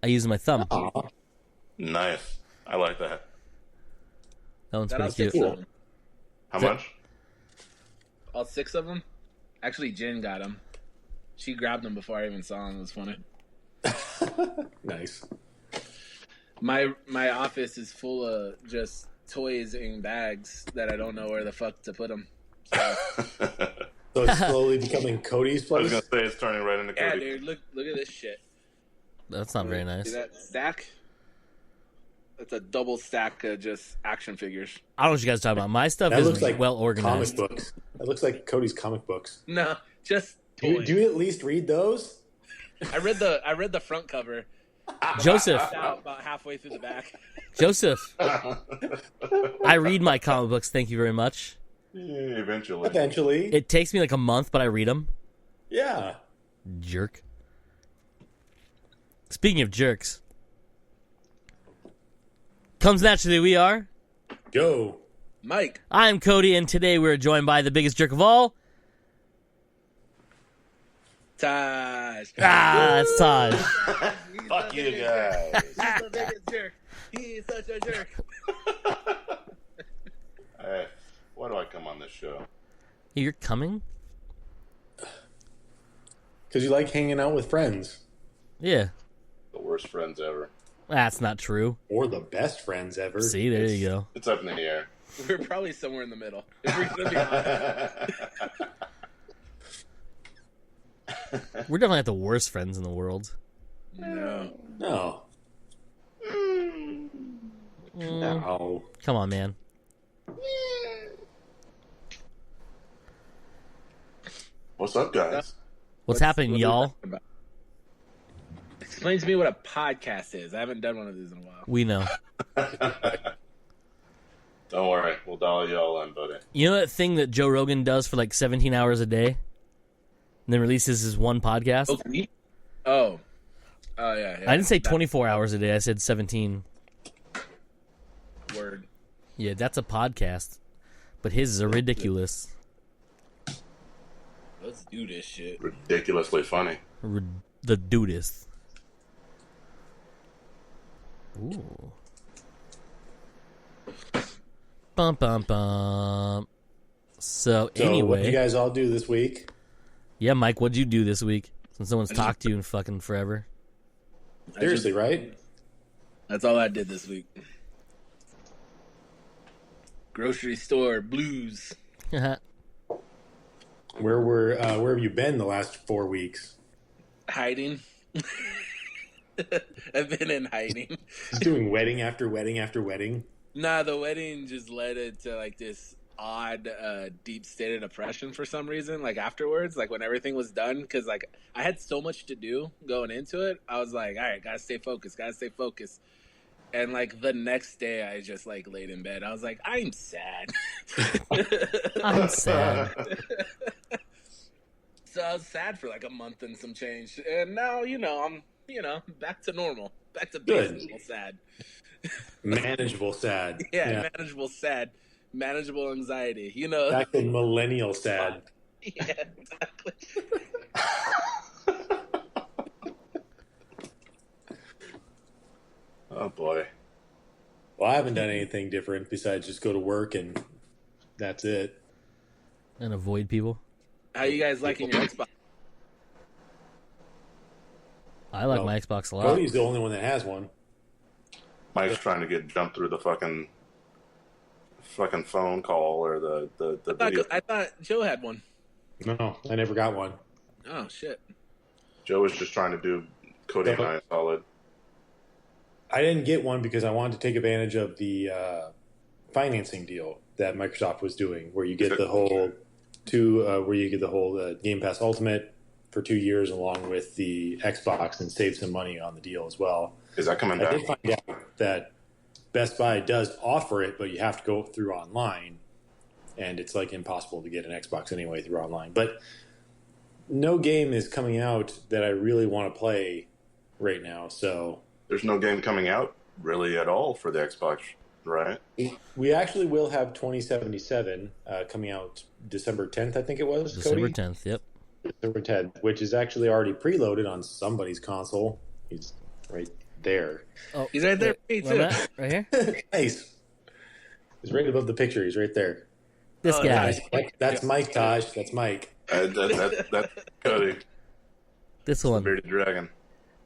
I use my thumb. Aw. Nice. I like that. That one's Got all pretty 6 cute. of them. How Is that- much? All 6 of them? Actually, Jen got them. She grabbed them before I even saw them. It was funny. Nice. My office is full of just toys in bags that I don't know where the fuck to put them. So, So it's slowly becoming Cody's I was place. gonna say it's turning right into yeah, Cody. dude, look at this shit. That's not very See nice. that stack? That's a double stack of just action figures. I don't know what you guys are talking about. My stuff That is looks like well comic organized. books. That looks like Cody's comic books. No, just Do you, toys. do you at least read those? I read the front cover. Joseph, Out about halfway through the back. Joseph, I read my comic books. Thank you very much. Yeah, eventually. Eventually. It takes me like a month, but I read them. Yeah. Jerk. Speaking of jerks, comes naturally. We are. Go. Mike. I'm Cody, and today we're joined by the biggest jerk of all. Taj. It's Taj. Fuck you guys. He's the biggest jerk. He's such a jerk. Hey, why do I come on this show? You're coming? Because you like hanging out with friends. Yeah. The worst friends ever. That's not true. Or the best friends ever. See, there you go. It's up in the air. We're probably somewhere in the middle. If we're gonna be honest. We're definitely not the worst friends in the world. No. No. No. Come on, man. What's up, guys? What's happening, what are we y'all? talking about? Explain to me what a podcast is. I haven't done one of these in a while. We know. Don't worry, we'll dial you all in, buddy. You know that thing that Joe Rogan does for like 17 hours a day? And then releases his one podcast? Okay. Oh. Oh, yeah. I didn't say 24 hours a day. I said 17. Word. Yeah, that's a podcast. But his is a ridiculous. Let's do this shit. Ridiculously funny. The dudest. Ooh. Bum, bum, bum. So So what anyway. you guys all do this week? Yeah, Mike, what'd you do this week? Since no one's talked to you in fucking forever. Seriously, right? That's all I did this week. Grocery store blues. Where have you been the last 4 weeks? Hiding. I've been in hiding. Just doing wedding after wedding after wedding. Nah, the wedding just led it to like this odd, deep state of depression for some reason. Like afterwards, like when everything was done, because like I had so much to do going into it. I was like, all right, gotta stay focused. And like the next day, I just like laid in bed. I was like, I'm sad. I'm sad. So I was sad for like a month and some change, and now I'm back to normal, back to Good. basic sad. Manageable sad. Yeah, manageable sad, manageable anxiety. Back to millennial sad. Yeah, exactly. Oh, boy. Well, I haven't done anything different besides just go to work and that's it. And avoid people. How you guys liking your Xbox? I like Well, my Xbox a lot. Cody's the only one that has one. Mike's trying to get jumped through the fucking phone call or the video. I thought Joe had one. No, I never got one. Oh shit! Joe was just trying to do Cody and I a solid. I didn't get one because I wanted to take advantage of the financing deal that Microsoft was doing, where you get the whole Game Pass Ultimate for 2 years, along with the Xbox, and save some money on the deal as well. Is that coming I back? did find out that Best Buy does offer it, but you have to go through online, and it's like impossible to get an Xbox anyway through online. But no game is coming out that I really want to play right now, so There's no game coming out really at all for the Xbox, right? we actually will have 2077 coming out December 10th, I think it was. December Cody? 10th, yep. December 10th, which is actually already preloaded on somebody's console. He's right there. Oh, He's right there. Me where too. am I at? Right here. Nice. He's right above the picture. He's right there. This guy. nice. That's Mike, Taj. That's Mike. That's Cody, This the one. bearded dragon.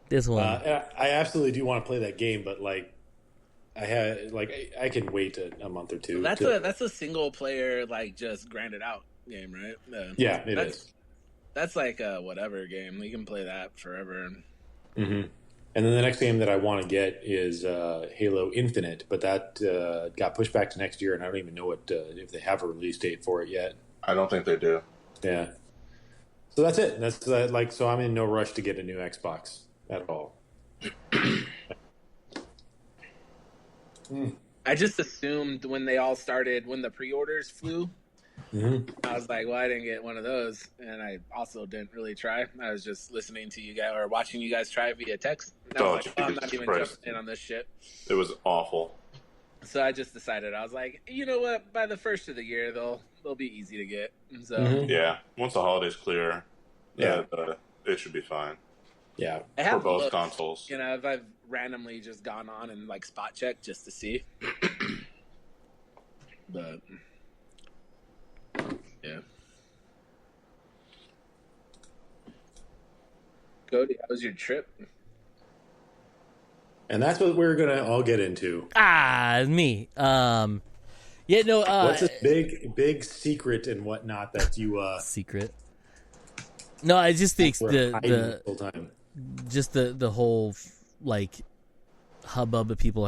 This one. I absolutely do want to play that game, but like, I can wait a month or two. That's a single player like just grinded out game, right? Yeah, it is. That's like a whatever game. You can play that forever. Mm-hmm. And then the next game that I want to get is Halo Infinite, but that got pushed back to next year, and I don't even know if they have a release date for it yet. I don't think they do. Yeah. So that's it. That's so I'm in no rush to get a new Xbox at all. I just assumed when they all started, when the pre-orders flew, I was like, well, I didn't get one of those. And I also didn't really try. I was just listening to you guys or watching you guys try via text. And I was like, I'm not even jumping in on this shit. It was awful. So I just decided, I was like, you know what? By the first of the year, they'll be easy to get. And so Yeah, once the holidays clear, Yeah. it should be fine Yeah. I for have both looked, consoles. You know, if I've randomly just gone on and like spot checked just to see. But yeah. Cody, how was your trip? And that's what we're gonna all get into. Me. Yeah, no. What's this big secret and whatnot that you secret? No, I just think were hiding the whole time? just the whole like hubbub of people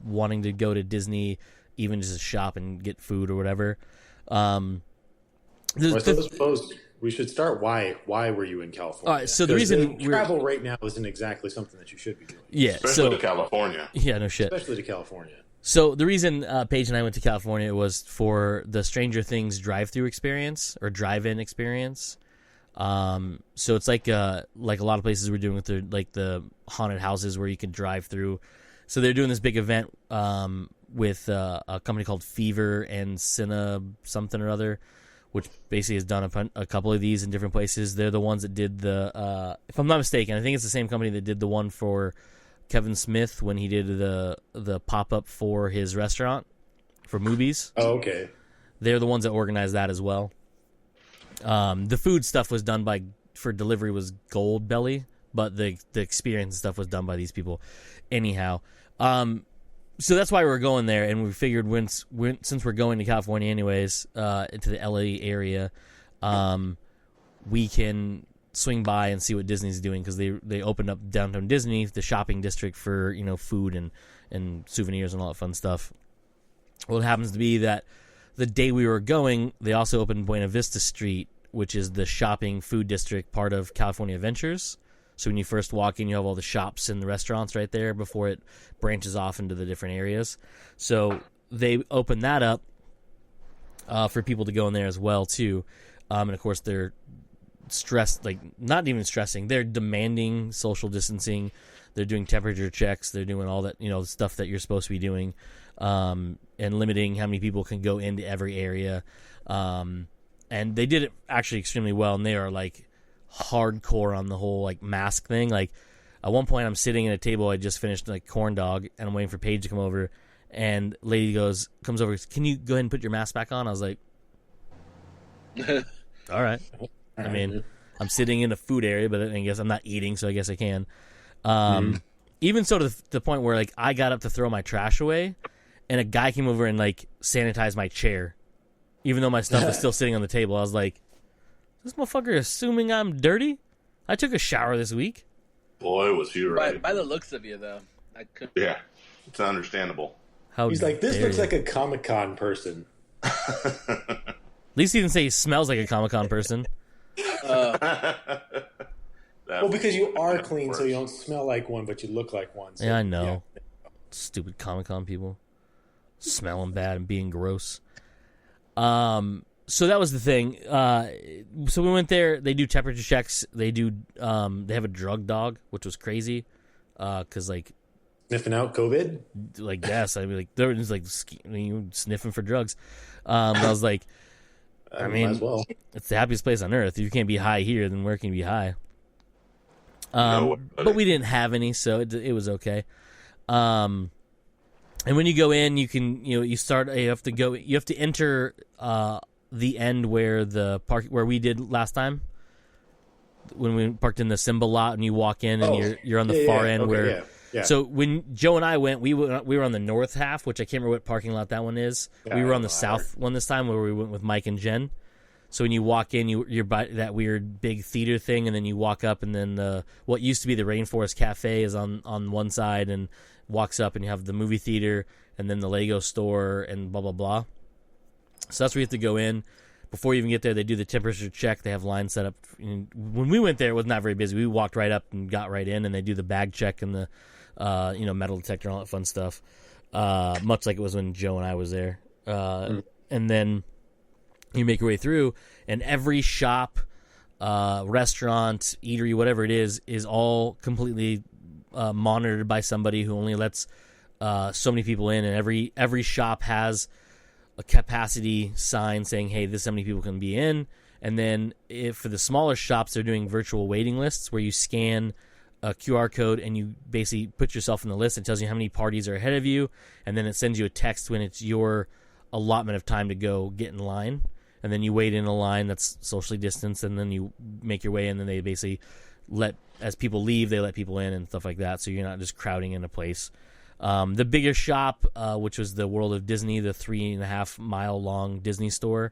wanting to go to Disney, even just to shop and get food or whatever. I suppose we should start. Why were you in California? All right, so the reason travel right now isn't exactly something that you should be doing. Yeah, Especially to California. Yeah, no shit. Especially to California. So the reason Paige and I went to California was for the Stranger Things drive-through experience or drive-in experience. So it's like a lot of places we're doing with the haunted houses where you can drive through. So they're doing this big event with a company called Fever and Cine something or other, which basically has done a couple of these in different places. They're the ones that did the, if I'm not mistaken, I think it's the same company that did the one for Kevin Smith when he did the pop-up for his restaurant for movies. Oh, okay. They're the ones that organized that as well. The food stuff was done for delivery was Gold Belly, but the experience and stuff was done by these people. Anyhow, so that's why we're going there, and we figured since we're going to California anyways, into the LA area, we can swing by and see what Disney's doing, because they opened up downtown Disney, the shopping district for food and souvenirs and all that fun stuff. Well, it happens to be that the day we were going, they also opened Buena Vista Street, which is the shopping food district part of California Adventures. So when you first walk in, you have all the shops and the restaurants right there before it branches off into the different areas. So they opened that up for people to go in there as well too. And of course they're stressed, like not even stressing. They're demanding social distancing. They're doing temperature checks. They're doing all that, stuff that you're supposed to be doing, and limiting how many people can go into every area. And they did it actually extremely well. And they are like hardcore on the whole like mask thing. Like at one point I'm sitting at a table, I just finished like corn dog, and I'm waiting for Paige to come over, and lady comes over, can you go ahead and put your mask back on? I was like, all right. I mean, I'm sitting in a food area, but I guess I'm not eating, so I guess I can. Even so to the point where like I got up to throw my trash away, and a guy came over and like sanitized my chair, even though my stuff was still sitting on the table. I was like, this motherfucker assuming I'm dirty? I took a shower this week. Boy, was he right. By the looks of you, though, I could. Yeah, it's understandable. He's like, this looks like a Comic-Con person. At least he didn't say he smells like a Comic-Con person. Well, because you are clean, so you don't smell like one, but you look like one. So, yeah, I know. Yeah. Stupid Comic-Con people. Smelling bad and being gross. So that was the thing. So we went there. They do temperature checks. They do. They have a drug dog, which was crazy. Because like sniffing out COVID. Like yes, I mean like they were just like sniffing for drugs. I was like, I mean, as well. It's the happiest place on earth. If you can't be high here, then where can you be high? No, but we didn't have any, so it was okay. And when you go in, you can you have to enter the end where the park where we did last time when we parked in the Simba lot, and you walk in and you're on the far end okay, where. Yeah. Yeah. So when Joe and I went, we were on the north half, which I can't remember what parking lot that one is. Yeah, we were on the south one this time, where we went with Mike and Jen. So when you walk in, you're by that weird big theater thing, and then you walk up, and then what used to be the Rainforest Cafe is on one side, and walks up, and you have the movie theater, and then the Lego store, and blah blah blah. So that's where you have to go in. Before you even get there, they do the temperature check. They have lines set up. When we went there, it was not very busy. We walked right up and got right in, and they do the bag check and the metal detector and all that fun stuff. Much like it was when Joe and I was there. And then you make your way through, and every shop, restaurant, eatery, whatever it is all completely monitored by somebody who only lets so many people in, and every shop has a capacity sign saying, hey, this is how many people can be in. And then for the smaller shops, they're doing virtual waiting lists where you scan a QR code and you basically put yourself in the list. It tells you how many parties are ahead of you, and then it sends you a text when it's your allotment of time to go get in line. And then you wait in a line that's socially distanced, and then you make your way in, and then they basically as people leave, they let people in and stuff like that, so you're not just crowding in a place. The bigger shop, which was the World of Disney, the 3.5 mile long Disney store,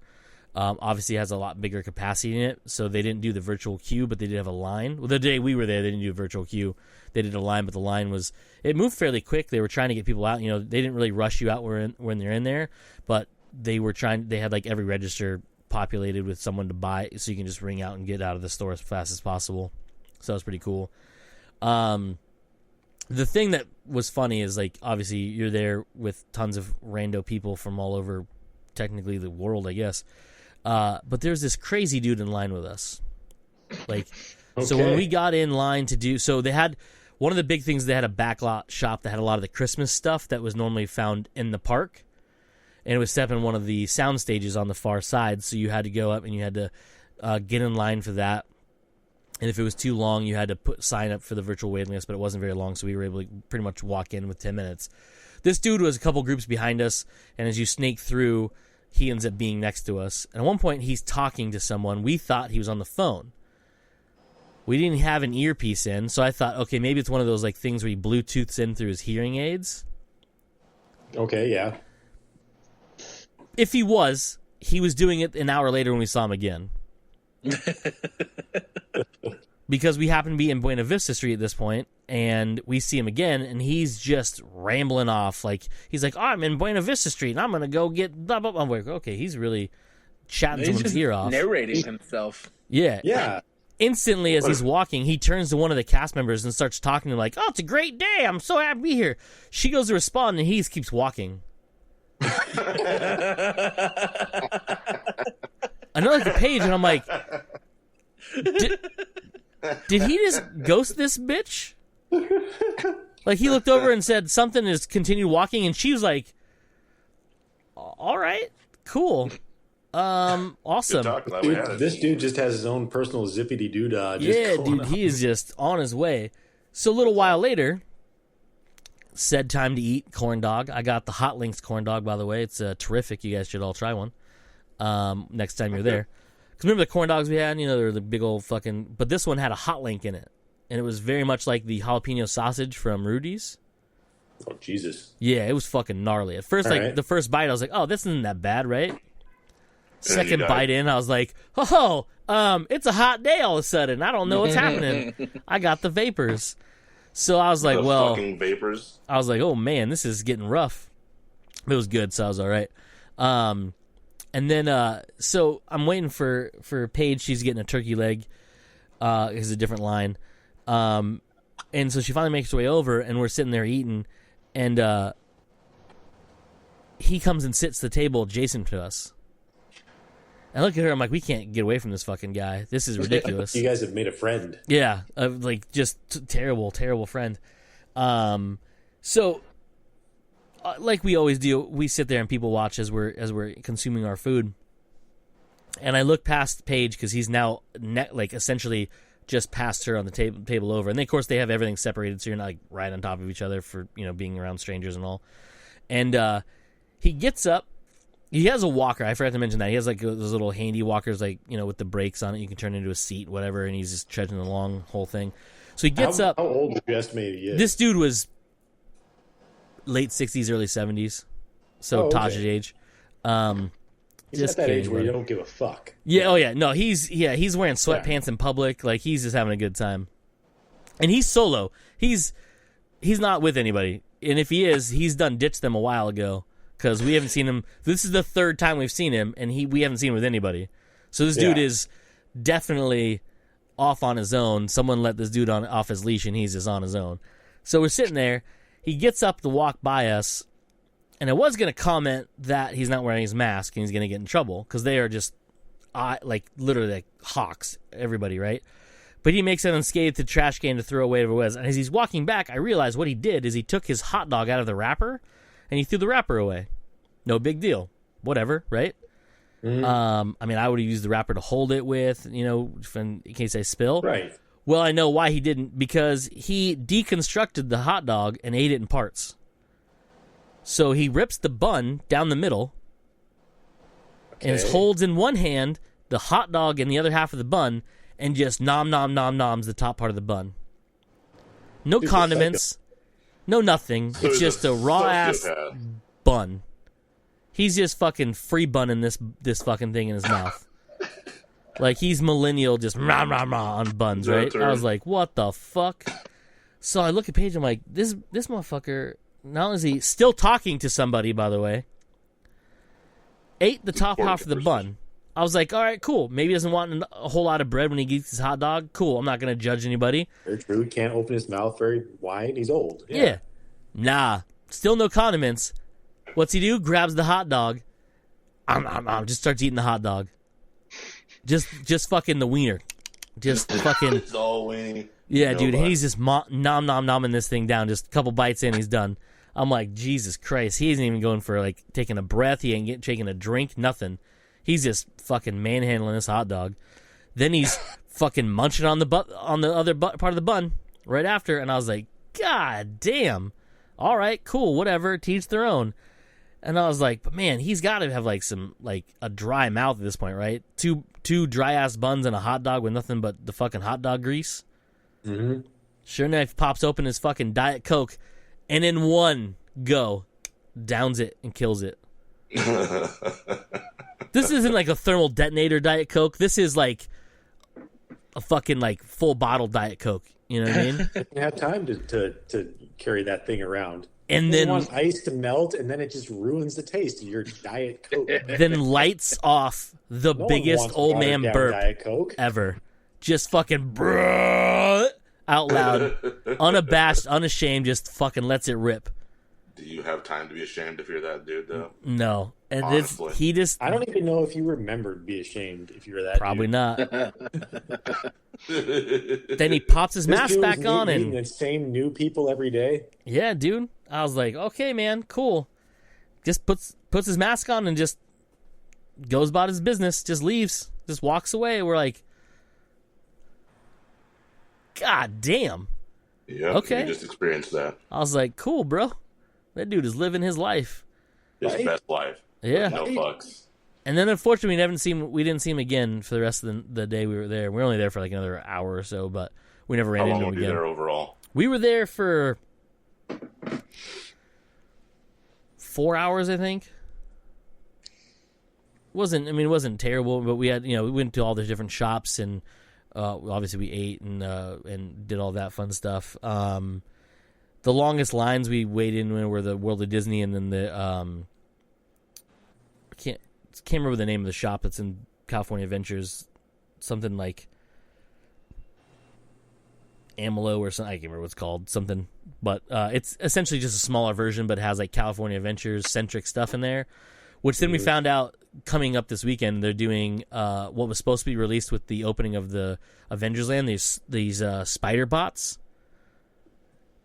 obviously has a lot bigger capacity in it, so they didn't do the virtual queue, but they did have a line. Well, the day we were there, they didn't do a virtual queue. They did a line, but the line it moved fairly quick. They were trying to get people out. They didn't really rush you out when they're in there, but they had like every register populated with someone to buy, so you can just ring out and get out of the store as fast as possible. So that was pretty cool. The thing that was funny is, like, obviously you're there with tons of rando people from all over, technically the world, I guess. But there's this crazy dude in line with us. Like, So when we got in line they had one of the big things. They had a backlot shop that had a lot of the Christmas stuff that was normally found in the park, and it was set up in one of the sound stages on the far side. So you had to go up and you had to get in line for that. And if it was too long, you had to sign up for the virtual waiting list, but it wasn't very long, so we were able to pretty much walk in with 10 minutes. This dude was a couple groups behind us, and as you snake through, he ends up being next to us. And at one point, he's talking to someone. We thought he was on the phone. We didn't have an earpiece in, so I thought, okay, maybe it's one of those like things where he Bluetooths in through his hearing aids. Okay, yeah. If he was doing it an hour later when we saw him again. Because we happen to be in Buena Vista Street at this point, and we see him again, and he's just rambling off. Like, he's like, I'm in Buena Vista Street, and I'm going to go get blah, blah, blah. I'm like, okay, he's really chatting someone's ear off. Narrating himself. Yeah. Yeah. Instantly, as he's walking, he turns to one of the cast members and starts talking to him like, oh, it's a great day. I'm so happy to be here. She goes to respond, and he just keeps walking. I know, like, the page, and I'm like, did he just ghost this bitch? Like, he looked over and said something, and continued walking, and she was like, all right, cool. Awesome. Dude, this dude just has his own personal zippity doodah. Yeah, dude, he is just on his way. So a little while later, said time to eat corn dog. I got the Hot Links corn dog, by the way. It's terrific. You guys should all try one next time you're there. Because remember the corn dogs we had? They're the big old fucking... But this one had a hot link in it. And it was very much like the jalapeno sausage from Rudy's. Oh, Jesus. Yeah, it was fucking gnarly. At first, the first bite, I was like, oh, this isn't that bad, right? Second bite in, I was like, oh, it's a hot day all of a sudden. I don't know what's happening. I got the vapors. So I was like, fucking vapors. I was like, oh man, this is getting rough. It was good, so I was all right. And then, so I'm waiting for Paige. She's getting a turkey leg. It's a different line. And so she finally makes her way over, and we're sitting there eating, and he comes and sits at the table adjacent to us. I look at her, I'm like, we can't get away from this fucking guy. This is ridiculous. You guys have made a friend. Yeah, like, just terrible, terrible friend. So, like we always do, we sit there and people watch as we're consuming our food. And I look past Paige, because he's now, essentially just past her on the table over. And then, of course, they have everything separated, so you're not like right on top of each other for being around strangers and all. And he gets up. He has a walker. I forgot to mention that. He has like those little handy walkers, like with the brakes on it. You can turn into a seat, whatever. And he's just trudging along, whole thing. So he gets up. How old would you estimate he is? This dude was late 60s, early 70s. So Taj's age. He's at that age where you don't give a fuck. Yeah, oh yeah. No, he's wearing sweatpants in public. Like, he's just having a good time. And he's solo. He's not with anybody. And if he is, he's done ditched them a while ago. Because we haven't seen him. This is the third time we've seen him, and we haven't seen him with anybody. So this dude is definitely off on his own. Someone let this dude off his leash, and he's just on his own. So we're sitting there. He gets up to walk by us. And I was going to comment that he's not wearing his mask and he's going to get in trouble because they are just literally like hawks, everybody, right? But he makes it unscathed to trash can to throw away whatever it was. And as he's walking back, I realized what he did is he took his hot dog out of the wrapper and he threw the wrapper away. No big deal. Whatever, right? Mm-hmm. I mean, I would have used the wrapper to hold it with, in case I spill. Right. Well, I know why he didn't, because he deconstructed the hot dog and ate it in parts. So he rips the bun down the middle and holds in one hand the hot dog in the other half of the bun and just noms the top part of the bun. No condiments, no nothing. It's just a raw-ass bun. He's just fucking free bunning this fucking thing in his mouth. Like, he's millennial, just rah, rah, rah on buns, right? I was like, what the fuck? So I look at Paige, I'm like, this motherfucker... Not only is he still talking to somebody, by the way, ate the top half of the bun. I was like, all right, cool. Maybe he doesn't want a whole lot of bread when he eats his hot dog. Cool. I'm not going to judge anybody. Very true. He can't open his mouth very wide. He's old. Yeah. Nah. Still no condiments. What's he do? Grabs the hot dog. Just starts eating the hot dog. Just fucking the wiener. Just fucking. It's all weenie. Yeah, dude. He's just nomming this thing down. Just a couple bites in, he's done. I'm like, Jesus Christ. He isn't even going for, like, taking a breath. He ain't taking a drink. Nothing. He's just fucking manhandling this hot dog. Then he's fucking munching on the other part of the bun right after. And I was like, God damn. All right, cool, whatever. To each their own. And I was like, but man, he's got to have, like, some, like, a dry mouth at this point, right? Two dry-ass buns and a hot dog with nothing but the fucking hot dog grease. Mm-hmm. Sure enough, pops open his fucking Diet Coke, and in one go, downs it and kills it. This isn't like a thermal detonator Diet Coke. This is like a fucking like full bottle Diet Coke. You know what I mean? You have time to carry that thing around. And then you want ice to melt, and then it just ruins the taste of your Diet Coke. Then lights off the biggest old man burp Diet Coke ever. Just fucking out loud, unabashed, unashamed, just fucking lets it rip. Do you have time to be ashamed if you're that dude, though? No. And Honestly. I don't even know if you remember to be ashamed if you were that probably dude. Not. Then he pops his mask back on and the same new people every day. Yeah, dude. I was like, okay, man, cool. Just puts his mask on and just goes about his business, just leaves, just walks away. We're like, God damn. Yeah, okay. You just experienced that. I was like, cool, bro. That dude is living his life. His best life. Yeah. No fucks. And then, unfortunately, we didn't see him again for the rest of the day we were there. We were only there for like another hour or so, but we never ran into him again. How long were you there overall? We were there for 4 hours, I think. It wasn't terrible, but we had, we went to all the different shops and obviously we ate and did all that fun stuff. The longest lines we waited in were the World of Disney and then the I can't remember the name of the shop that's in California Adventures, something like Amelo or something. I can't remember what it's called, something. But it's essentially just a smaller version, but it has like California Adventures centric stuff in there. Which then we found out coming up this weekend, they're doing what was supposed to be released with the opening of the Avengers Land. These spider bots,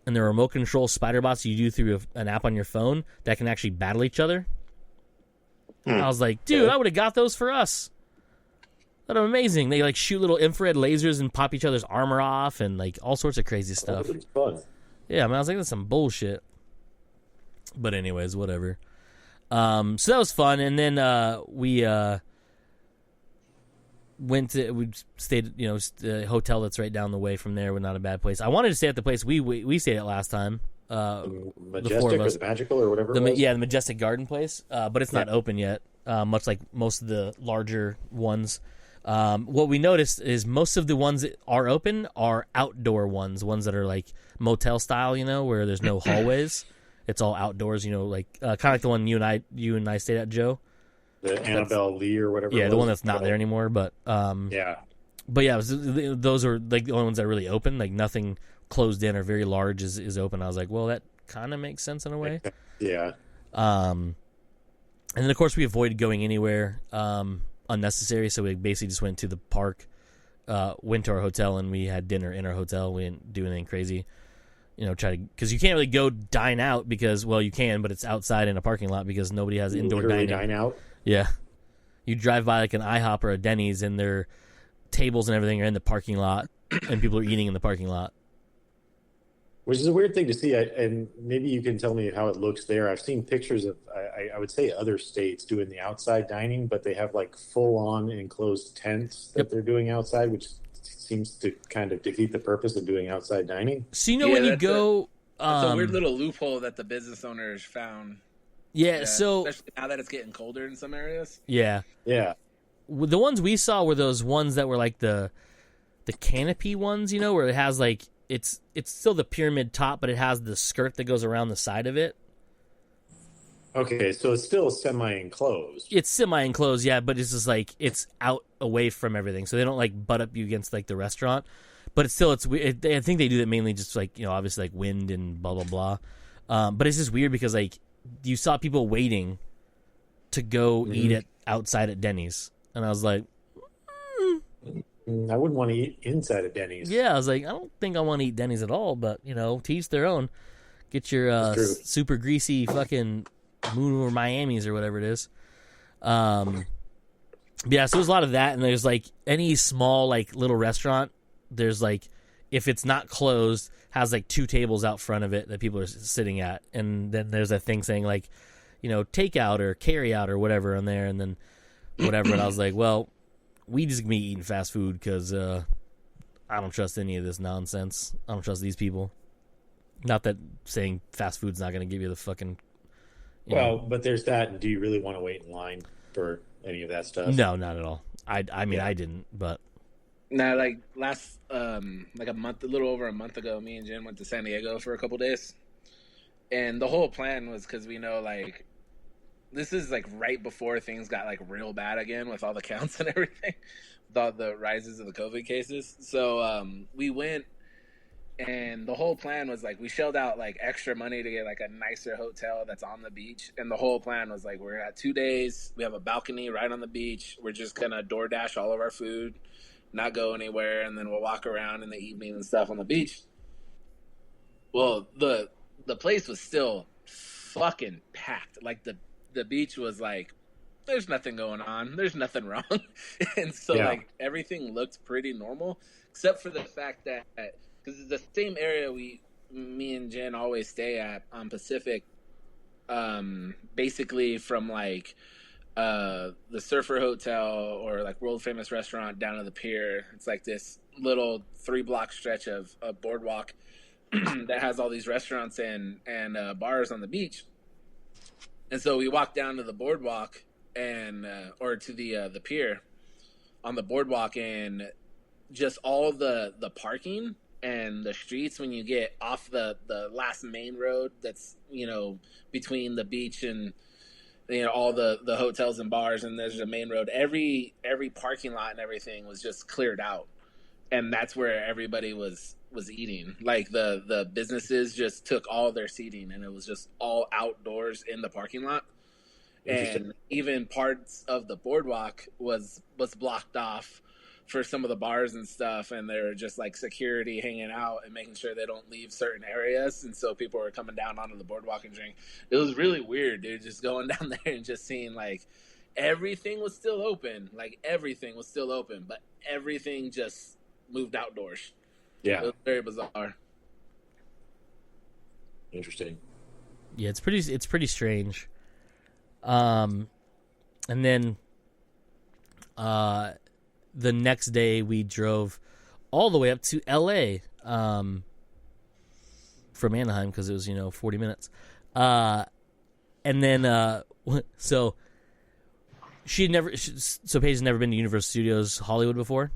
and they're remote control spider bots you do through an app on your phone that can actually battle each other. I was like, dude, I would have got those for us. But amazing. They like shoot little infrared lasers and pop each other's armor off and like all sorts of crazy stuff. It's fun. Yeah, man, I was like, that's some bullshit. But anyways, whatever. So that was fun, and then we stayed, a hotel that's right down the way from there. We're not a bad place. I wanted to stay at the place we stayed at last time. Majestic or the Magical or whatever. The Majestic Garden place, but it's not open yet. Much like most of the larger ones. What we noticed is most of the ones that are open are outdoor ones that are like motel style, where there's no hallways. It's all outdoors, like kind of like the one you and I stayed at, Joe. The Annabelle Lee or whatever. Yeah, the one that's not there anymore. But yeah, those are like the only ones that are really open. Like nothing closed in or very large is open. I was like, well, that kind of makes sense in a way. Yeah. And then of course we avoided going anywhere unnecessary, so we basically just went to the park, went to our hotel, and we had dinner in our hotel. We didn't do anything crazy. Because you can't really go dine out because, well, you can, but it's outside in a parking lot because nobody has indoor Literally dining. Dine out. Yeah. You drive by like an IHOP or a Denny's and their tables and everything are in the parking lot and people are eating in the parking lot. Which is a weird thing to see, and maybe you can tell me how it looks there. I've seen pictures of, I would say, other states doing the outside dining, but they have like full-on enclosed tents that they're doing outside, which seems to kind of defeat the purpose of doing outside dining. So when you go... It's a weird little loophole that the business owners found. Yeah, so... Especially now that it's getting colder in some areas. Yeah. Yeah. The ones we saw were those ones that were like the canopy ones, where it has like... It's still the pyramid top, but it has the skirt that goes around the side of it. Okay, so it's still semi-enclosed. It's semi-enclosed, yeah, but it's just like it's out away from everything, so they don't like butt up you against like the restaurant. But I think they do that mainly just like obviously like wind and blah blah blah. But it's just weird because like you saw people waiting to go eat it outside at Denny's, and I was like, I wouldn't want to eat inside of Denny's. Yeah, I was like, I don't think I want to eat Denny's at all, but to each their own. Get your super greasy fucking Moon or Miami's or whatever it is. Yeah, so there's a lot of that, and there's like any small like little restaurant, there's like if it's not closed, has like 2 tables out front of it that people are sitting at, and then there's a thing saying like, takeout or carry out or whatever on there, and then whatever. And I was like, well, we just gonna be eating fast food because I don't trust any of this nonsense. I don't trust these people. Not that saying fast food's not gonna give you the fucking. But there's that. Do you really want to wait in line for any of that stuff? No, not at all. I mean, I didn't, but. Now, like last, a little over a month ago, me and Jen went to San Diego for a couple days, and the whole plan was because we know like this is like right before things got like real bad again with all the counts and everything, with all the rises of the COVID cases. So we went. And the whole plan was like we shelled out like extra money to get like a nicer hotel that's on the beach. And the whole plan was like we're at 2 days. We have a balcony right on the beach. We're just gonna DoorDash all of our food, not go anywhere, and then we'll walk around in the evening and stuff on the beach. Well, the place was still fucking packed. Like the beach was like there's nothing going on. There's nothing wrong. And so like everything looked pretty normal, except for the fact that because it's the same area me and Jen always stay at on Pacific, basically from like the Surfer Hotel or like world famous restaurant down to the pier. It's like this little 3-block stretch of a boardwalk that has all these restaurants and bars on the beach. And so we walked down to the boardwalk and or to the pier on the boardwalk, and just all the parking and the streets when you get off the last main road that's between the beach and all the hotels and bars, and there's a main road. Every parking lot and everything was just cleared out, and that's where everybody was eating. Like the businesses just took all their seating, and it was just all outdoors in the parking lot. And even parts of the boardwalk was blocked off for some of the bars and stuff, and they're just like security hanging out and making sure they don't leave certain areas. And so people were coming down onto the boardwalk and drink. It was really weird, dude, just going down there and just seeing like everything was still open. Like everything was still open, but everything just moved outdoors. Yeah. It was very bizarre. Interesting. Yeah, it's pretty strange. And then the next day we drove all the way up to LA from Anaheim because it was 40 minutes. And then so Paige has never been to Universal Studios Hollywood before.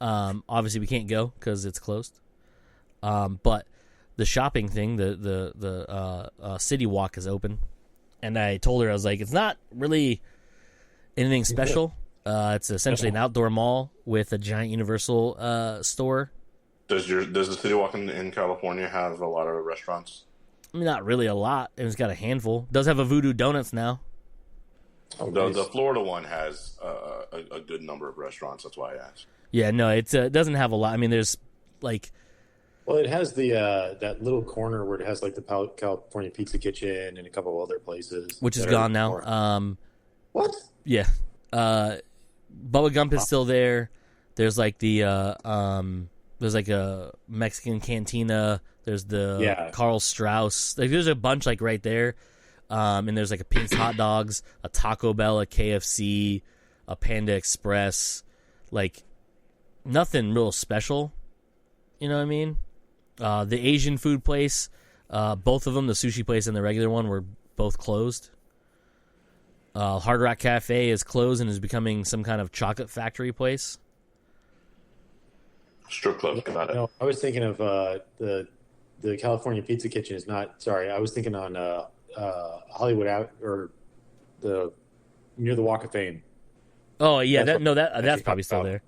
Obviously we can't go because it's closed. But the shopping thing, the City Walk is open, and I told her, I was like, it's not really anything special. It's essentially an outdoor mall with a giant Universal store. Does the City Walk in California have a lot of restaurants? I mean, not really a lot. It's got a handful. It does have a Voodoo Donuts now. Oh, The Florida one has a good number of restaurants. That's why I asked. Yeah, no, it doesn't have a lot. I mean, there's like... Well, it has the that little corner where it has like the California Pizza Kitchen and a couple of other places. Which is gone now. What? Yeah. Bubba Gump is still there. There's like there's like a Mexican cantina. There's the Carl Strauss. Like there's a bunch like right there. And there's like a Pink's Hot Dogs, a Taco Bell, a KFC, a Panda Express. Like nothing real special. You know what I mean? The Asian food place, both of them, the sushi place and the regular one, were both closed. Hard Rock Cafe is closed and is becoming some kind of chocolate factory place. Strip club, got it. No, I was thinking of the California Pizza Kitchen is not. Sorry, I was thinking on Hollywood out or near the Walk of Fame. Oh yeah, That's that's probably still there.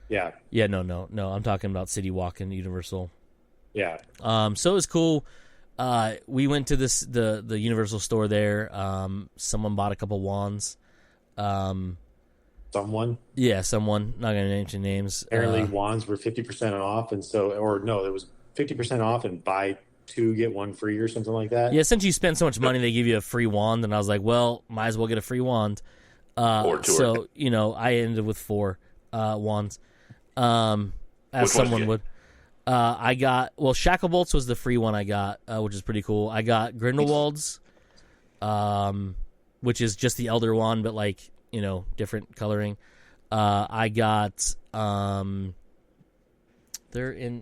Yeah. Yeah, no. I'm talking about City Walk and Universal. Yeah. So it was cool. We went to the Universal store there. Someone bought a couple wands. Someone? Yeah, someone. Not gonna mention names. Apparently wands were 50% off, and so it was 50% off and buy 2 get 1 free or something like that. Yeah, since you spend so much money, they give you a free wand, and I was like, well, might as well get a free wand. Or 2. So I ended with 4 wands. As someone would. I got Shacklebolts was the free one I got, which is pretty cool. I got Grindelwald's, which is just the Elder Wand, but like different coloring. I got they're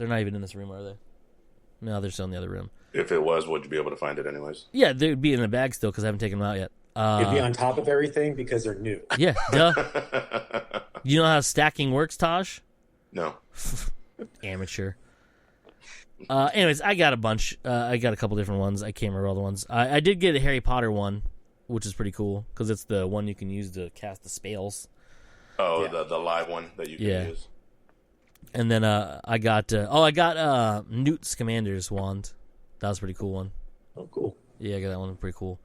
not even in this room, are they? No, they're still in the other room. If it was, would you be able to find it anyways? Yeah, they'd be in the bag still because I haven't taken them out yet. It'd be on top of everything because they're new. Yeah, duh. You know how stacking works, Taj? No. Amateur. Anyways, I got a bunch. I got a couple different ones. I can't remember all the ones. I did get a Harry Potter one, which is pretty cool because it's the one you can use to cast the spells. Oh, yeah. the live one that you can use. And then I got Newt Scamander's wand. That was a pretty cool one. Oh, cool. Yeah, I got that one. Pretty cool.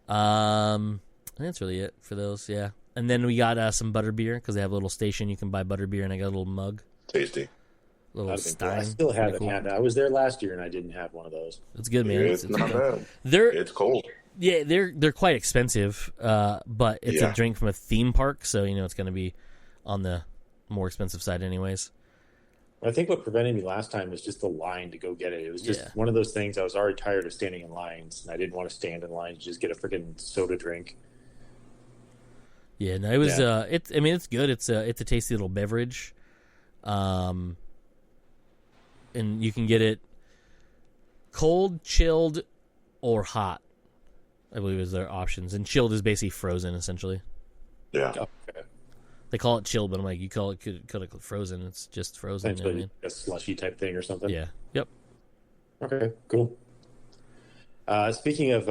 I think that's really it for those. Yeah. And then we got some butterbeer because they have a little station you can buy butterbeer, and I got a little mug. Tasty. Little Stein. I still haven't had that. I was there last year and I didn't have one of those. It's good, man. It's not bad. It's cold. Yeah, they're quite expensive, but it's a drink from a theme park, so it's going to be on the more expensive side, anyways. I think what prevented me last time was just the line to go get it. It was just one of those things. I was already tired of standing in lines, and I didn't want to stand in line to just get a freaking soda drink. Yeah, no, it was. It's good. It's a tasty little beverage, and you can get it cold, chilled, or hot. I believe is their options, and chilled is basically frozen, essentially. Yeah. Okay. They call it chilled, but I'm like, you call it frozen. It's just frozen. You know what I mean? A slushy type thing or something. Yeah. Yep. Okay. Cool. Speaking of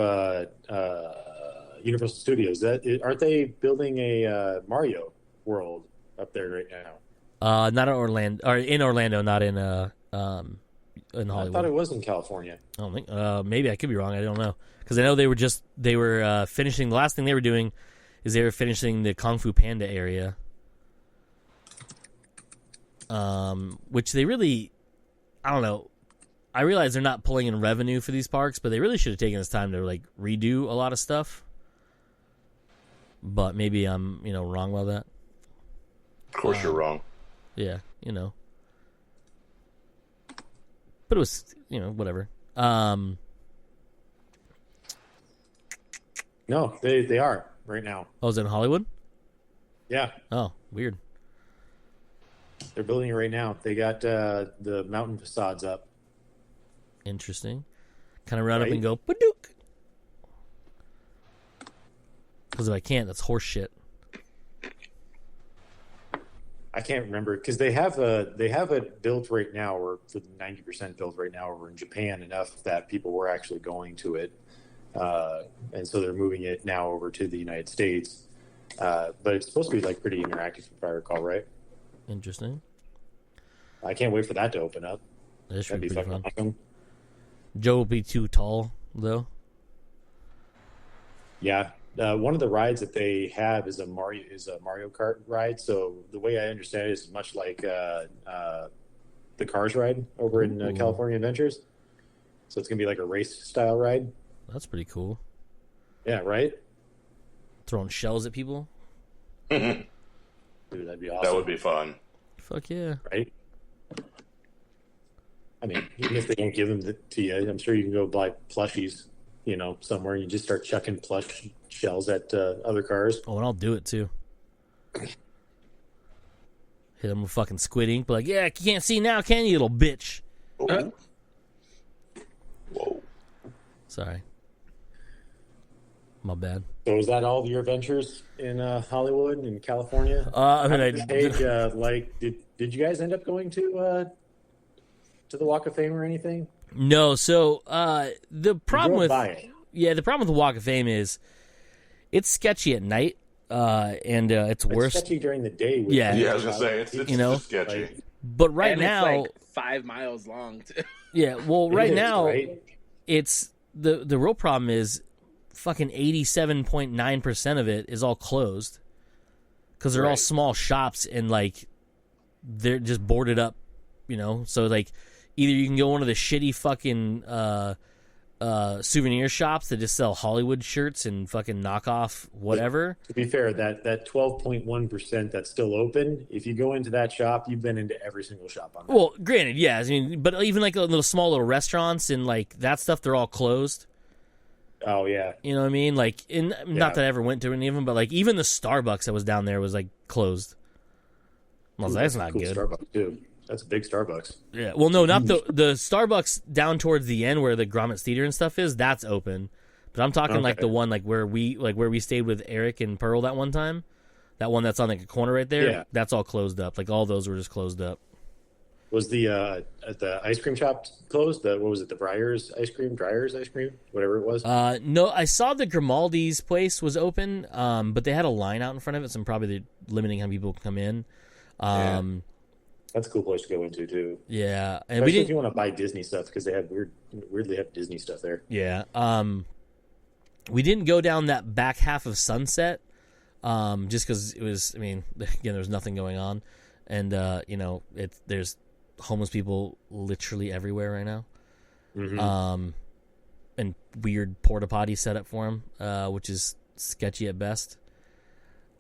Universal Studios, aren't they building a Mario world up there right now? Not in Orlando, or in Orlando, not in Hollywood. I thought it was in California. I don't think. Maybe I could be wrong. I don't know because I know they were finishing. The last thing they were doing is they were finishing the Kung Fu Panda area, which they really, I don't know. I realize they're not pulling in revenue for these parks, but they really should have taken this time to like redo a lot of stuff. but maybe I'm wrong about that. Of course, you're wrong. Yeah, but it was whatever. No, they are right now. Oh, is it in Hollywood? Yeah, Oh, weird. they're building it right now. They got the mountain facades up. Interesting. Kind of run up Right? and go Padook. Because if I can't, that's horse shit. I can't remember because they have it built right now, or for 90% built right now over in Japan, enough that people were actually going to it, and so they're moving it now over to the United States. But it's supposed to be like pretty interactive, if I recall, right? Interesting. I can't wait for that to open up. That should That'd be be pretty fucking fun. awesome. Joe will be too tall, though. Yeah, one of the rides that they have is a Mario Kart ride. So the way I understand it is much like the Cars ride over in Ooh. California Adventures. So it's gonna be like a race style ride. That's pretty cool. Yeah, right. Throwing shells at people. Dude, that'd be awesome. That would be fun. Fuck yeah. Right? I mean, even if they don't give them to you, I'm sure you can go buy plushies, somewhere. And you just start chucking plush shells at other cars. Oh, and I'll do it too. Hit them with fucking squid ink. Be like, yeah, you can't see now, can you, little bitch? Oh. Whoa. Sorry. My bad. So is that all your adventures in Hollywood and California? I mean, Did you guys end up going to the Walk of Fame or anything? no. So the problem drove with by it. the problem with the Walk of Fame is it's sketchy at night, and it's worse. It's sketchy during the day. Yeah. Yeah, I was gonna say it's just sketchy. Like, But right And now, it's like 5 miles long. Too. yeah. Well, it right is, now, right? it's the real problem is fucking 87.9% of it is all closed because they're all Right. small shops and like they're just boarded up, So like either you can go one of the shitty fucking souvenir shops that just sell Hollywood shirts and fucking knockoff whatever. To be fair, that 12.1% that's still open, if you go into that shop, you've been into every single shop on that. Well, granted, yeah. I mean, but even like little small little restaurants and like that stuff, they're all closed. Oh, yeah. You know what I mean? Like, not that I ever went to any of them, but like even the Starbucks that was down there was like closed. I was like, that's not cool good. Starbucks, too. That's a big Starbucks. Yeah. Well, no, not the Starbucks down towards the end where the Gromit's Theater and stuff is. That's open. But I'm talking like Okay. the one where we stayed with Eric and Pearl that one time. That one that's on like a corner right there. Yeah. That's all closed up. Like all those were just closed up. Was the ice cream shop closed? What was it? The Dryers ice cream, whatever it was. No, I saw the Grimaldi's place was open, but they had a line out in front of it, so probably they're limiting how people can come in. That's a cool place to go into too. Yeah, and Especially if you want to buy Disney stuff because they have weirdly have Disney stuff there. Yeah. We didn't go down that back half of Sunset, just because it was. I mean, again, there was nothing going on, and there's homeless people literally everywhere right now. Mm-hmm. And weird porta potty set up for them, which is sketchy at best.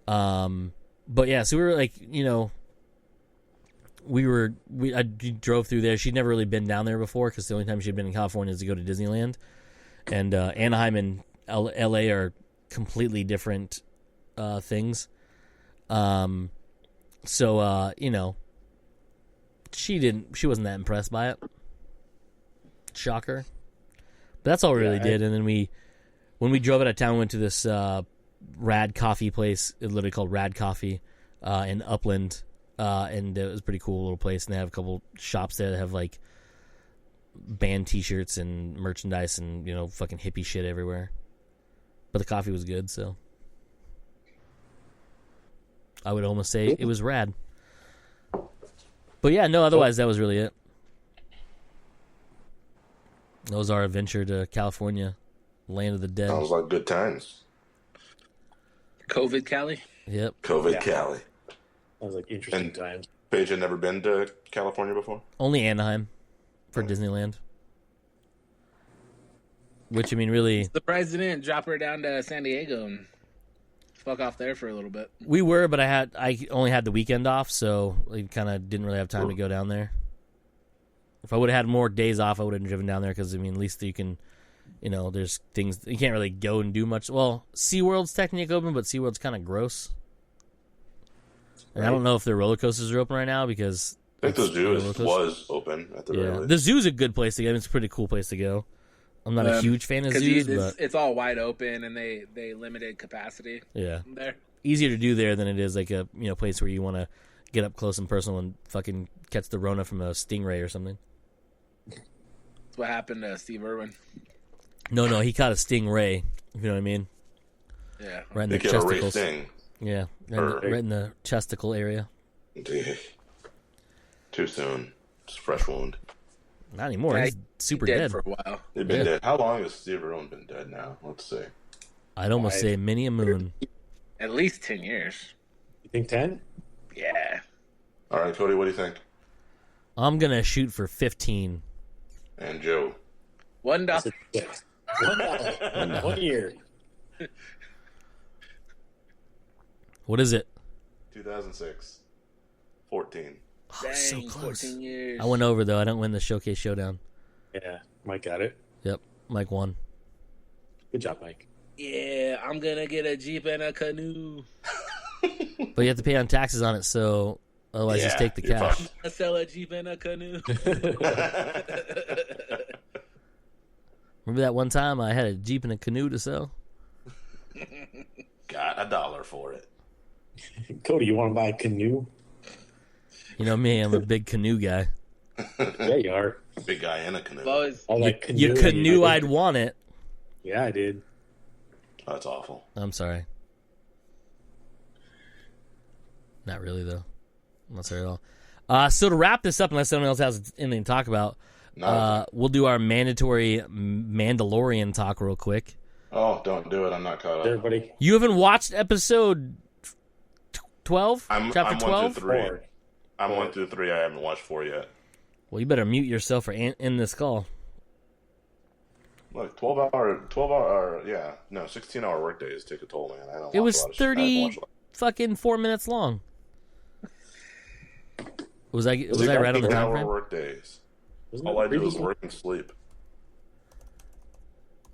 But yeah, so we were like, I drove through there. She'd never really been down there before because the only time she'd been in California is to go to Disneyland, and Anaheim and LA are completely different things. So she wasn't that impressed by it. Shocker. But that's all we really did. And then when we drove out of town, we went to this Rad Coffee place. It's literally called Rad Coffee in Upland. And it was a pretty cool little place. And they have a couple shops there that have like band t-shirts and merchandise and, fucking hippie shit everywhere. But the coffee was good, so I would almost say it was rad. But yeah, no, otherwise that was really it. That was our adventure to California, land of the dead. Sounds like good times. COVID Cali? Yep. COVID Cali. Sounds like interesting times. Paige had never been to California before? Only Anaheim for Disneyland. Which, I mean, really... Surprised they didn't drop her down to San Diego. fuck off there for a little bit. We were, but I only had the weekend off, so we kind of didn't really have time to go down there. If I would have had more days off, I would have driven down there because, I mean, at least you can, there's things, you can't really go and do much. Well, SeaWorld's technically open, but SeaWorld's kind of gross. And I don't know if their roller coasters are open right now because... I think the zoo was open at the very least. The zoo's a good place to go. It's a pretty cool place to go. I'm not a huge fan of zoos, but... It's all wide open, and they limited capacity there. Easier to do there than it is like a place where you want to get up close and personal and fucking catch the Rona from a stingray or something. That's what happened to Steve Irwin. No, he caught a stingray. You know what I mean? Yeah. Right in the chesticles. Sting. Yeah, right in the chesticle area. Too soon. It's a fresh wound. Not anymore. He's super dead. For a while. He's been dead. How long has Steve Irwin been dead now? Let's see. I'd almost say many a moon. At least 10 years. You think 10? Yeah. All right, Cody, what do you think? I'm going to shoot for 15. And Joe? $1. $1. 1 year. What is it? 2006. 14. Oh, Dang, so close. 14 years. I went over, though. I didn't win the Showcase Showdown. Yeah, Mike got it. Yep, Mike won. Good job, Mike. Yeah, I'm going to get a Jeep and a canoe. But you have to pay on taxes on it, so otherwise just take the cash. I sell a Jeep and a canoe. Remember that one time I had a Jeep and a canoe to sell? Got $1 for it. Cody, you want to buy a canoe? You know me, I'm a big canoe guy. Yeah, you are. Big guy in a canoe. You canoe, I'd want it. Yeah, I did. Oh, that's awful. I'm sorry. Not really, though. I'm not sorry at all. So to wrap this up, unless anyone else has anything to talk about, we'll do our mandatory Mandalorian talk real quick. Oh, don't do it. I'm not caught up. Everybody. You haven't watched episode 12? Chapter 12? 1 through 3. I'm 1 through 3. I haven't watched 4 yet. Well, you better mute yourself or end this call. Look, 16-hour workdays take a toll, man. I don't. It was 30 fucking 4 minutes long. Was I right on the time frame? Workdays. All I do is work and sleep.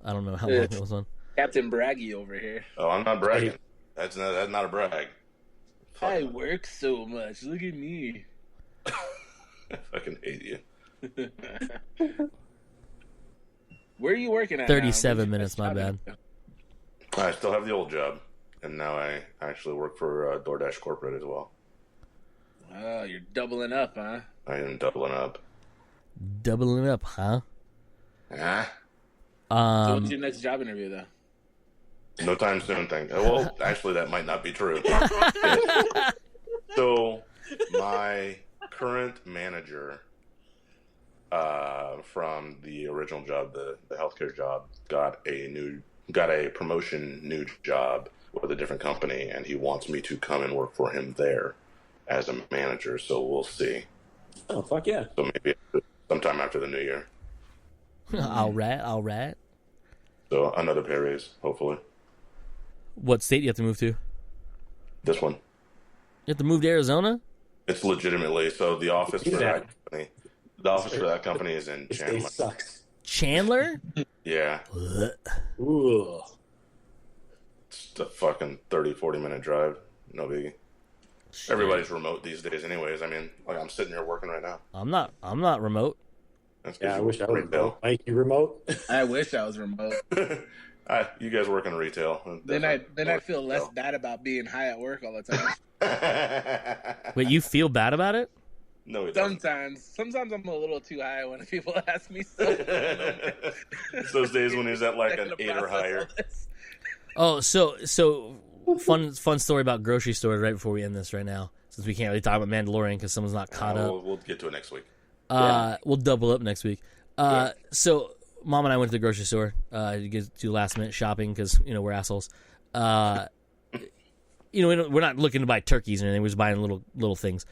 I don't know how long it was on. Captain Braggy over here. Oh, I'm not bragging. That's not a brag. I work so much. Look at me. I fucking hate you. Where are you working at? 37 minutes, my bad. I still have the old job, and now I actually work for DoorDash Corporate as well. Oh, you're doubling up, huh? I am doubling up. Doubling up, huh? Huh? So what's your next job interview, though? No time soon thing. Well, actually, that might not be true. So, my current manager from the original job, the healthcare job, got a promotion, new job with a different company, and he wants me to come and work for him there as a manager. So we'll see. Oh, fuck yeah! So maybe sometime after the new year. All right. So another pay raise, hopefully. What state do you have to move to? This one. You have to move to Arizona? It's legitimately so. The office for that company. The office for that company is in Chandler. This sucks. Chandler? Yeah. Ooh. It's a fucking 30-40 minute drive. No biggie. Shit. Everybody's remote these days, anyways. I mean, like I'm sitting here working right now. I'm not remote. Yeah, I wish I was remote. Mike, you remote? I wish I was remote. You guys work in retail. Then I feel less bad about being high at work all the time. Wait, you feel bad about it? No, sometimes I'm a little too high when people ask me so. It's those days when he's at like an 8 or higher. Oh, so fun story about grocery stores right before we end this right now, since we can't really talk about Mandalorian because someone's not caught up. We'll get to it next week. We'll double up next week. So Mom and I went to the grocery store to do last minute shopping because we're assholes. We're not looking to buy turkeys or anything. We're just buying little things.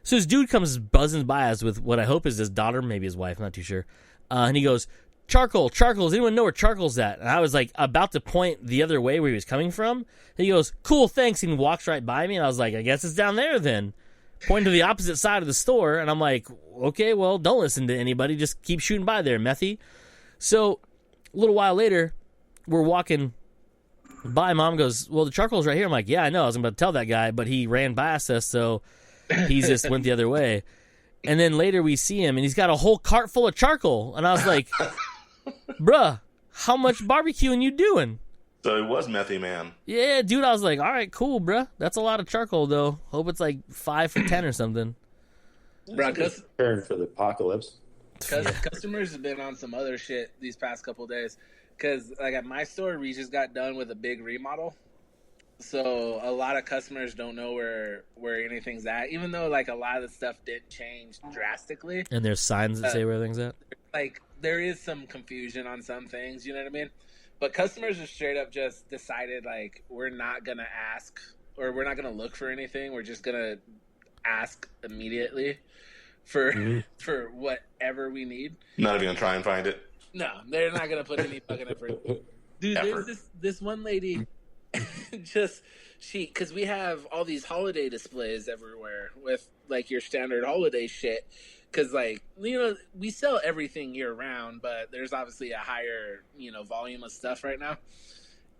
So this dude comes buzzing by us with what I hope is his daughter, maybe his wife, I'm not too sure. And he goes, charcoal. Does anyone know where charcoal's at? And I was like about to point the other way where he was coming from. He goes, cool, thanks. And he walks right by me. And I was like, I guess it's down there then. Pointing to the opposite side of the store. And I'm like, okay, well, don't listen to anybody. Just keep shooting by there, Methy. So a little while later, we're walking by. Mom goes, well, the charcoal's right here. I'm like, yeah, I know. I was about to tell that guy, but he ran past us. So he just went the other way. And then later we see him, and he's got a whole cart full of charcoal. And I was like, bruh, how much barbecuing you doing? So it was Methy Man. Yeah, dude, I was like, all right, cool, bruh. That's a lot of charcoal, though. Hope it's like 5 for 10 or something. Bro, Preparing for the apocalypse. Customers have been on some other shit these past couple of days. Because, like, at my store, we just got done with a big remodel. So a lot of customers don't know where anything's at, even though, like, a lot of the stuff did change drastically. And there's signs that say where things at? Like, there is some confusion on some things, you know what I mean? But customers are straight up just decided, like, we're not going to ask or we're not going to look for anything. We're just going to ask immediately for whatever we need. Not even going to try and find it? No, they're not going to put any fucking effort. Dude, there's this one lady, because we have all these holiday displays everywhere with, like, your standard holiday shit. Because, like, you know, we sell everything year round, but there's obviously a higher, you know, volume of stuff right now.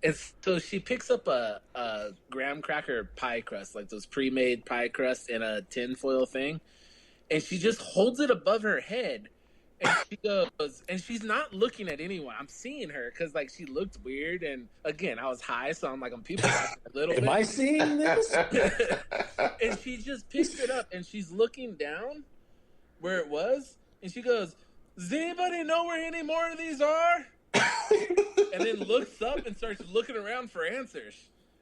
And so she picks up a graham cracker pie crust, like those pre-made pie crusts in a tin foil thing. And she just holds it above her head. And she goes, and she's not looking at anyone. I'm seeing her because, like, she looked weird. And, again, I was high, so I'm like, I'm people watching a little bit. Am I seeing this? And she just picks it up, and she's looking down where it was, and she goes, does anybody know where any more of these are? And then looks up and starts looking around for answers.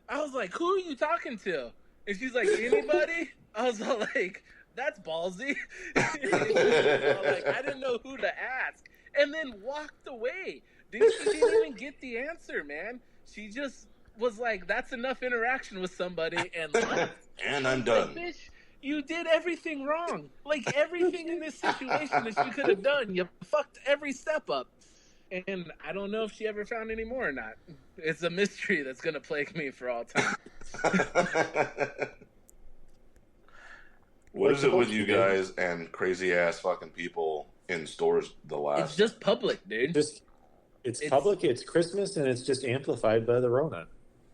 I was like, who are you talking to? And she's like, anybody? I was all like, that's ballsy. Like, I didn't know who to ask. And then walked away. She didn't even get the answer, man. She just was like, that's enough interaction with somebody and left. And I'm done. Like, bitch, you did everything wrong. Like, everything in this situation that you could have done, you fucked every step up. And I don't know if she ever found any more or not. It's a mystery that's going to plague me for all time. What is it with you guys and crazy-ass fucking people in stores the last... It's just public, dude. It's public, it's Christmas, and it's just amplified by the Rona.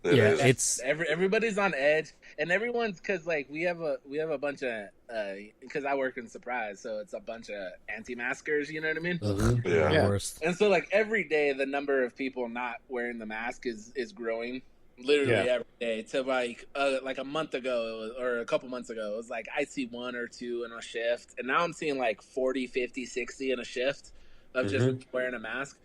It's everybody's on edge, and everyone's because, like, we have a bunch of because I work in surprise, so it's a bunch of anti-maskers. You know what I mean? Mm-hmm. Yeah. Worst. And so, like, every day, the number of people not wearing the mask is growing. Literally every day. To like a month ago or a couple months ago, it was like I see 1 or 2 in a shift, and now I'm seeing like 40, 50, 60 in a shift of just wearing a mask.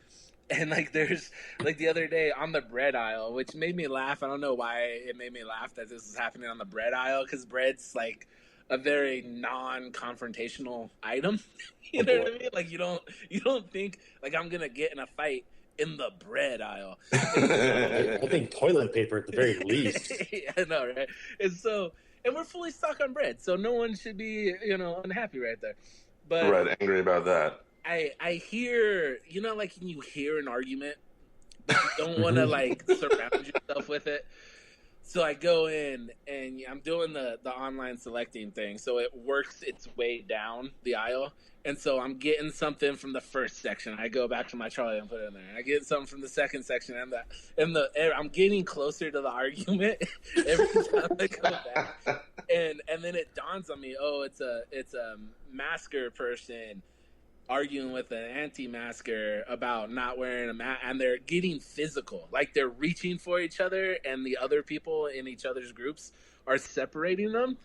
And, like, there's, like, the other day on the bread aisle, which made me laugh. I don't know why it made me laugh that this is happening on the bread aisle, because bread's, like, a very non-confrontational item. You know what I mean? Like, you don't think, like, I'm going to get in a fight in the bread aisle. I think toilet paper at the very least. I know, right? And we're fully stocked on bread, so no one should be, you know, unhappy right there. But Right, angry about that. I hear, you know, like, when you hear an argument, but you don't want to, like, surround yourself with it. So I go in, and I'm doing the online selecting thing, so it works its way down the aisle. And so I'm getting something from the first section. I go back to my trolley and put it in there. I get something from the second section, and I'm getting closer to the argument every time I go back. And then it dawns on me, oh, it's a masker person arguing with an anti-masker about not wearing a mask, and they're getting physical. Like, they're reaching for each other, and the other people in each other's groups are separating them.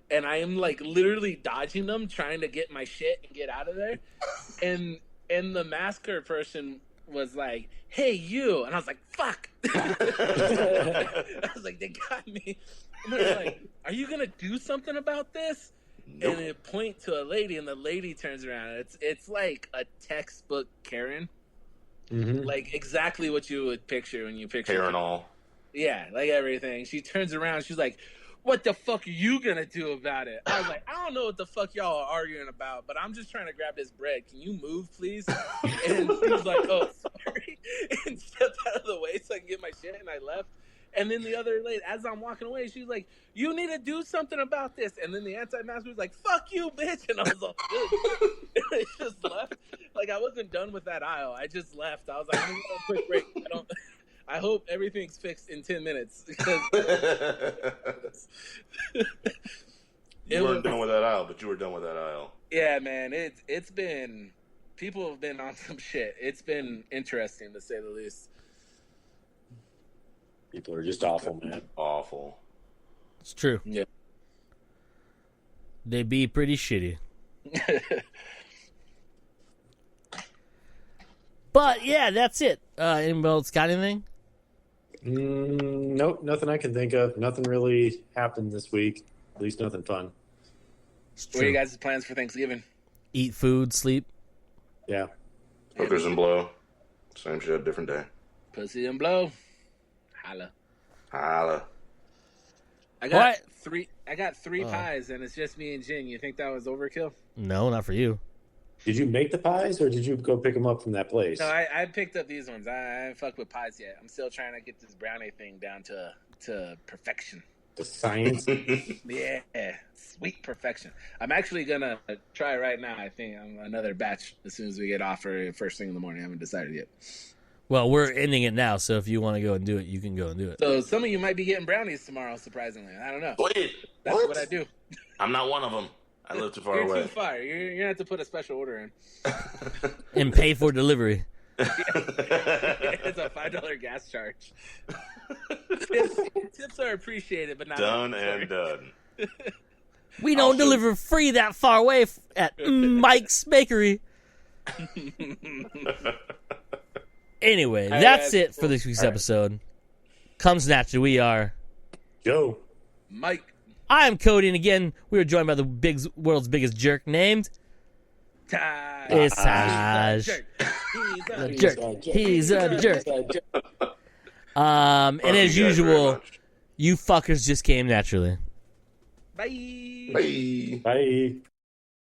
And I am, like, literally dodging them, trying to get my shit and get out of there. And the masker person was like, hey, you. And I was like, fuck. I was like, they got me. And they're like, are you going to do something about this? Nope. And it point to a lady, and the lady turns around. It's like a textbook Karen, like exactly what you would picture when you picture Hair and all. Yeah, like everything. She turns around. She's like, what the fuck are you gonna do about it? I was like, I don't know what the fuck y'all are arguing about, but I'm just trying to grab this bread. Can you move, please? And she was like, oh, sorry. And stepped out of the way so I can get my shit, and I left. And then the other lady, as I'm walking away, she's like, you need to do something about this. And then the anti-masker was like, fuck you, bitch. And I was like, good. And I just left. Like, I wasn't done with that aisle. I just left. I was like, I'm going to quick break. I hope everything's fixed in 10 minutes. You weren't done with that aisle, but you were done with that aisle. Yeah, man. It's been, people have been on some shit. It's been interesting, to say the least. People are just awful, man. Awful. It's true. Yeah. They be pretty shitty. But yeah, that's it. Anybody else got anything? Nope, nothing I can think of. Nothing really happened this week. At least nothing fun. What are you guys' plans for Thanksgiving? Eat food, sleep. Yeah. Hookers and blow. Same shit, different day. Pussy and blow. Holla. Holla. I got What? three pies, and it's just me and Jin. You think that was overkill? No, not for you. Did you make the pies, or did you go pick them up from that place? No, I picked up these ones. I haven't fucked with pies yet. I'm still trying to get this brownie thing down to perfection. The science. Yeah, sweet perfection. I'm actually gonna try right now. I think another batch as soon as we get off or first thing in the morning. I haven't decided yet. Well, we're ending it now, so if you want to go and do it, you can go and do it. So some of you might be getting brownies tomorrow. Surprisingly, I don't know. Wait, That's what I do. I'm not one of them. I live too far You're away. too far. You're gonna have to put a special order in. And pay for delivery. It's a $5 gas charge. Tips are appreciated, but not Done and done. We don't deliver free that far away at Mike's Bakery. Anyway, that's it for this week's episode. Comes naturally. We are Joe. Mike. I am Cody, and again, we are joined by the world's biggest jerk named Taj. It's Taj. He's a jerk. And as usual, you fuckers just came naturally. Bye. Bye. Bye.